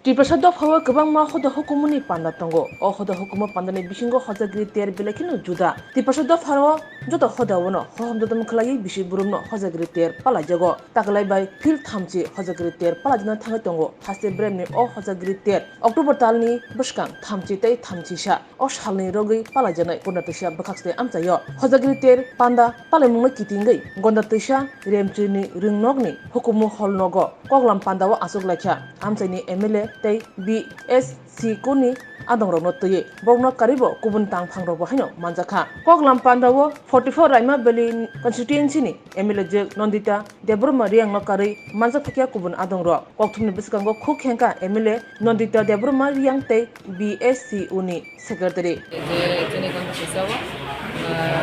Triprasad hawa kebang ma hoda hukumuni panda tongo o hoda hukuma panda ni bisingo Hojagiri Tiyar belekinu juda Triprasad hawa joto hoda wono hoham dodom khlai bisi burumno Hojagiri Tiyar pala jago taklai bai phil Thamchi Hojagiri Tiyar pala jina thangai tongo Haste Beremni o Hojagiri Tiyar October talni buskang Thamchi tei Thamchi sa o salni rogui pala janai Gandatwisa bakhakstai amchayo Hojagiri Tiyar panda palemungmai kitingai Gandatwisa remchini ringnogni hukumu holnogo koklam panda wa asuk laikha amchaini MLA tei BSC kuni adongrokno tui borno karibo kubun tang phangrok haino manjakha koklam pandao 44 raima beli constituency ni MLA je nondita debroma riangno kari manjak thakya kubun adongro kokthumni biskango khuk henka MLA nondita debroma riang tei BSC uni secretary jene Gandatwisa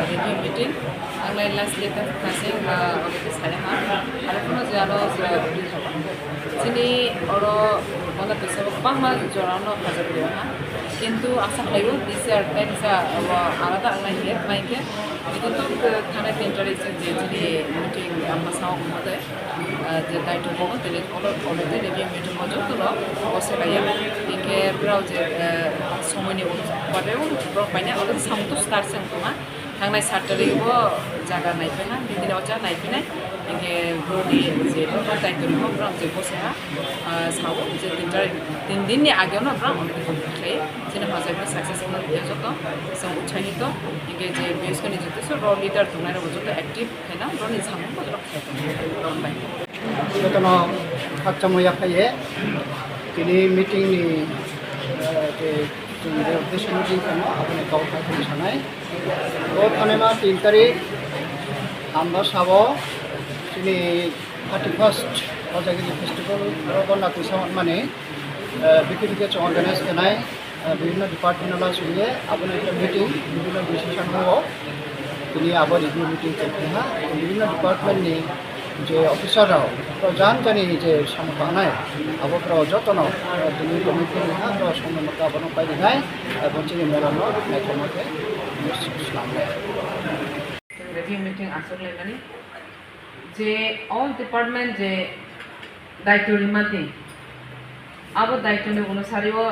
review meeting anglai last date khase already sare ha arkono jaro sini oro Gandatwisa pangma jorano Hojagiri ha কিন্তু আশা খাইও দিছে আর তাইসা আলাদা আলাদা head মাইকে কিন্তু থানা interaction যে meeting আমরা সাও মধ্যে যে দায়িত্ব বড় তেলে অলরেডি রিভিউ মিটিং মজুত হলো বসে গাইয়া ইকে ব্রাউ যে সময়নি পরেও ব্রক পাইনা অলরেডি সামতো স্টার্ট সেন্টমা थांनाय सातटारिबो जागा नायफैना बिदिनो जा नायफैनाय इके ब्रडी जे दायित्वनिबो ब्राम जे बसेहा सावो जे तीन दिननि आगेयावनो ब्राम अलरेडि कमप्लिट खायो जेने Hojagiri साक्सेसफुल जत जों उत्साहित इके जे बिएसकनि जत सो र लिडार दंनाय जत एक्टिभ खायना रनि सामो बजर खायबाय जतनो खाचमया खाये तिनि मिटिंनि जे उद्देश्य मिटिं खानो अपने गाव खायखौ सानाय और खानेमा 3 तारिख আমরা সাব তিনি 31st Hojagiri ফেস্টিভ্যাল Gandatwisa মানে বিকিরিকে অর্গানাইজ করাই বিভিন্ন ডিপার্টমেন্টলা সঙ্গে আপনি একটা মিটিং বিভিন্ন ডিসিশন হবো তিনি আবার রিভিউ মিটিং করতে হ্যাঁ বিভিন্ন ডিপার্টমেন্টনি যে অফিসাররাও তো জানি যে সামনে আবহাওয়া যত্ন তিনি কমিটি হ্যাঁ তো সময় মতো আবার পাই দেখায় এবং তিনি মেলানো নাইকমাকে review meeting asokle mani je all department je daitto rimati abo daitto ne onusariyo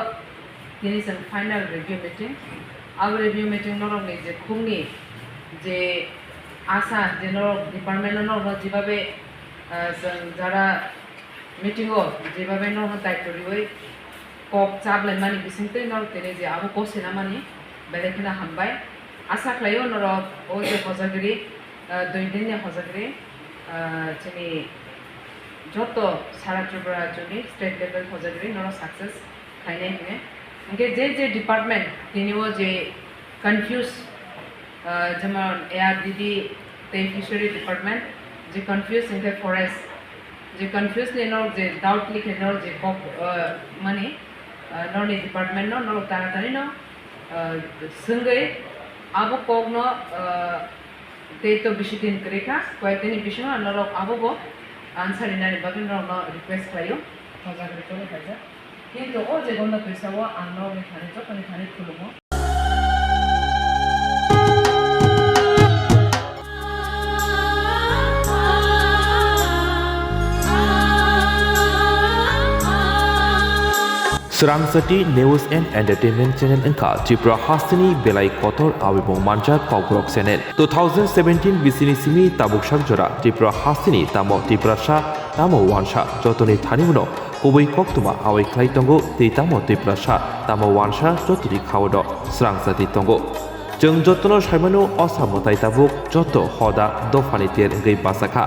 tini sang final review meeting abo review meeting norok ni je khungni je asa je norok department norok jibabe jara meeting o jibabe norok daitto rioi Kokchap mani bisinte norok tini je abo kosina mani belekina hambai আশা খাইও নরক ও যে Hojagiri 2 দিনে Hojagiri যিনি যত সারা ত্রিপুরা জুড়ে state level Hojagiri নর success খাইনে হিনে ইনকে যে ডিপার্টমেন্ট তিনিও যে কনফিউজ যেমন ARDD তে ফিশারি ডিপার্টমেন্ট যে কনফিউজ ইনকে ফরেস্ট যে কনফিউজ নেনর যে ডাউট লিখে নর যে মানে নরনি ডিপার্টমেন্ট নর তাড়াতাড়ি ন সঙ্গে abo kogno teito bisitin kreka koyteni bisho norok abo bo answer inani bagin no request klayo Hojagiri tole kaja kintu o je Gandatwisa wa anno ni khani to kani khani khulumo Swrangchati News and Entertainment Channel engka Tripura Hasteni belai kotor awibong manjak pawbrok channel 2017 bisini simi tabuksak jora Tripura Hasteni tamo Tripura sha tamo wansha jotoni thanimuno kubui koktuma awai khlai tongo tei tamo Tripura sha tamo wansha jotoni khawodo Swrangchati tongo जों जतनो साइमानो असामताय Tabuk जत हदा दफानि तेर गै बासाखा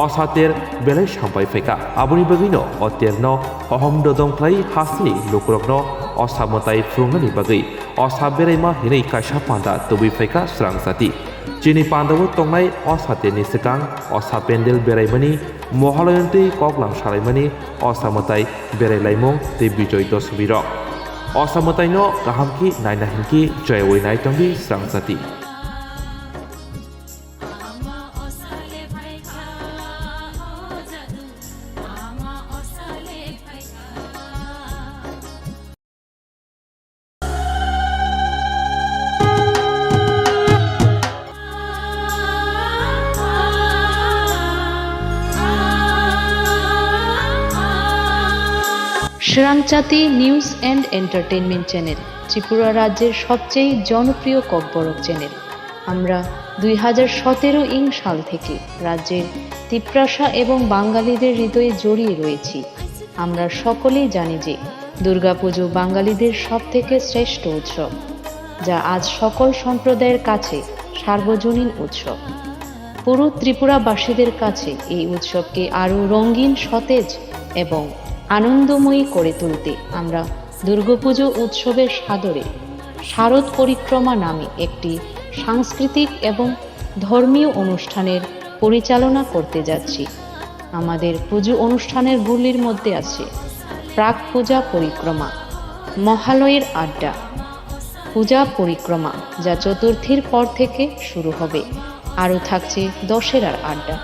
असातेर बेलाय सामबाय फैका आबुनि बगैनो अतेरनो अहम ददंख्लाय हासनि लोकरकनो असामताय फुंगनि बगै असा बेरायमा हिनै कायसा पान्दा तबि फैका Swrangchati जिनि पान्दावो तंनाय असातेरनि सिगां असा पेन्डेल बेरायमानि महालयन्ति कगलां सालायमानि असामताय बेरायलायमुं ते बिजय दशमीर असामतायनो गाहामखि नायना हिनखि जयवै नायतंबि Swrangchati Swrangchati news and entertainment channel Tripura রাজ্যের সবচেয়ে জনপ্রিয় ককবরক চ্যানেল। আমরা 2017 সাল থেকে রাজ্যের তিপ্রাসা এবং বাঙালিদের হৃদয়ে জড়িয়ে রয়েছি। আমরা সকলেই জানি যে দুর্গাপুজো বাঙালিদের সবথেকে শ্রেষ্ঠ উৎসব, যা আজ সকল সম্প্রদায়ের কাছে সার্বজনীন উৎসব। পুরো ত্রিপুরাবাসীদের কাছে এই উৎসবকে আরও রঙিন, সতেজ এবং আনন্দময়ী করে তুলতে আমরা দুর্গাপুজো উৎসবের সাদরে শারদ পরিক্রমা নামে একটি সাংস্কৃতিক এবং ধর্মীয় অনুষ্ঠানের পরিচালনা করতে যাচ্ছি। আমাদের পুজো অনুষ্ঠানের গুলির মধ্যে আছে প্রাক পূজা পরিক্রমা, মহালয়ের আড্ডা, পূজা পরিক্রমা যা চতুর্থীর পর থেকে শুরু হবে, আরও থাকছে দশেরার আড্ডা।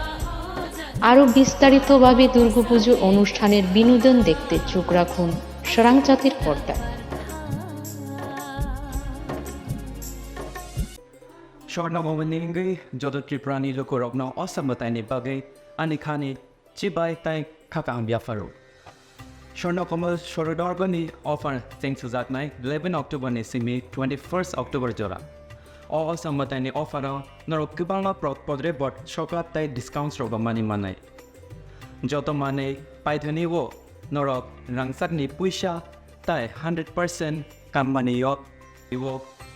আরও বিস্তারিতভাবে দুর্গাপুজো অনুষ্ঠানের বিনোদন দেখতে চোখ রাখুন স্বরাংচাতির পর্দায়। Wnglaimung jodo Triprani loko rokno osambatai ni bagai ani khani chibai tai khakang biafaro. Komal Shorodorgani offer thanks to that night 11 October ni simi 21st October jora. Osambatai ni offer norok kibala podre bot shoklat tai discounts roba mani manai. Joto mane paithani wo norok rangsak ni puisha tai 100% company yo iwo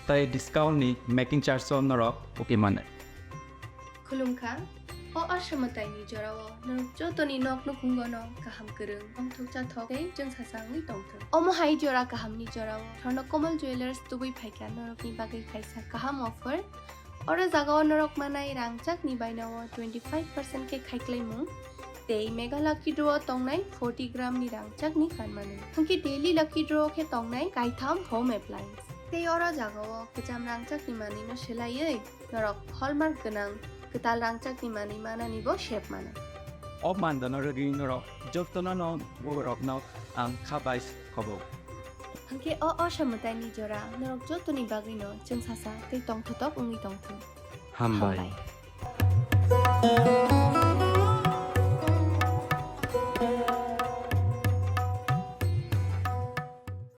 tai discount ni making charge on norok okay mane. Kulungka o asamatai ni jorao norok jotoni nok nukungono kaham kereng om thukcha thokai jeng sasang ni tongthang o mohai jora kaham ni jorao Komal jewelers tubui phaika norok ni bagai kaisa kaham offer ora jagao norok manai rangchak ni bainao 25% ke Wnglaimung tei mega lucky draw tongnai 40 gram ni rangchak ni kanmanu hangki daily lucky draw ke tongnai kaitham home appliance tei ora jagao kejam rangchak ni mani no selaiei norok hallmark ganang ketal rangchak ni mani mana nibo shape mana O mandano regi norok jotono no borok no ang khabais khobo. hangke o samutai ni jora norok jotoni bagai no jeng sasa tei tongthotok ungi tongthang Hambai. Hambai.